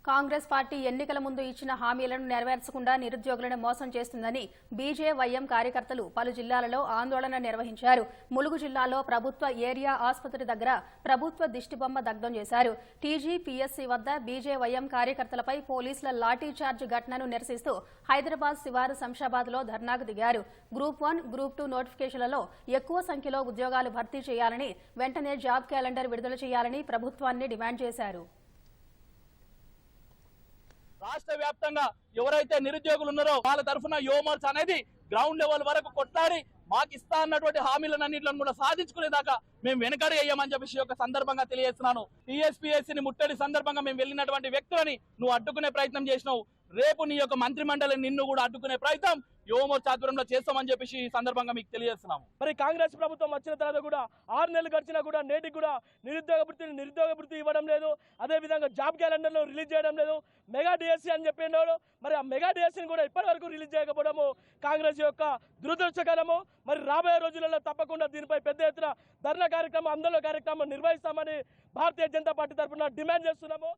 Congress party ఎన్నికల ముందు ఇచ్చిన హామీలను నెరవేర్చకుండా నిరుద్యోగులను మోసం చేస్తుందని బీజేవైఎం కార్యకర్తలు పలు జిల్లాలలో ఆందోళన నిర్వహించారు. ములుగు జిల్లాలో ప్రభుత్వ ఏరియా ఆసుపత్రి దగ్గర ప్రభుత్వ దిష్టిబొమ్మ దగ్ధం చేశారు. టీజీపీఎస్సీ వద్ద బీజేవైఎం కార్యకర్తలపై పోలీసుల లాఠీచార్జ్ ఘటనను నిరసిస్తూ హైదరాబాద్ శివారు శంషాబాద్లో ధర్నాకు దిగారు. గ్రూప్ 1, గ్రూప్ 2 నోటిఫికేషన్లలో ఎక్కువ సంఖ్యలో ఉద్యోగాలు భర్తీ చేయాలని, వెంటనే జాబ్ క్యాలెండర్ విడుదల చేయాలని ప్రభుత్వాన్ని డిమాండ్ చేశారు. రాష్ట్ర వ్యాప్తంగా ఎవరైతే నిరుద్యోగులు ఉన్నారో వాళ్ళ తరఫున యోమర్స్ అనేది గ్రౌండ్ లెవెల్ వరకు కొట్లాడి మాకు ఇస్తా అన్నటువంటి హామీలన్నింటిని కూడా సాధించుకునేదాకా మేము వెనకడి అయ్యామని చెప్పేసి ఒక సందర్భంగా తెలియజేస్తున్నాను. టీఎస్పీఎస్సీని ముట్టడి సందర్భంగా మేము వెళ్ళినటువంటి వ్యక్తులని నువ్వు అడ్డుకునే ప్రయత్నం చేసినావు. రేపు నీ యొక్క మంత్రి మండలిని నిన్ను కూడా అడ్డుకునే ప్రయత్నం యువమోర్చా ఆధ్వర్యంలో చేస్తామని చెప్పేసి ఈ సందర్భంగా మీకు తెలియజేస్తున్నాము. మరి కాంగ్రెస్ ప్రభుత్వం వచ్చిన తర్వాత కూడా 6 నెలలు గడిచినా కూడా నేటికి కూడా నిరుద్యోగ వృత్తి ఇవ్వడం లేదు. అదేవిధంగా జాబ్ క్యాలెండర్లో రిలీజ్ చేయడం లేదు. మెగా డిఎస్సీ అని చెప్పినాడు. మరి ఆ మెగా డిఎస్సీని కూడా ఇప్పటి వరకు రిలీజ్ చేయకపోవడము కాంగ్రెస్ యొక్క దురదృష్టకరము. మరి రాబోయే రోజులలో తప్పకుండా దీనిపై పెద్ద ఎత్తున ధర్నా కార్యక్రమం, ఆందోళన కార్యక్రమం నిర్వహిస్తామని భారతీయ జనతా పార్టీ తరఫున డిమాండ్ చేస్తున్నాము.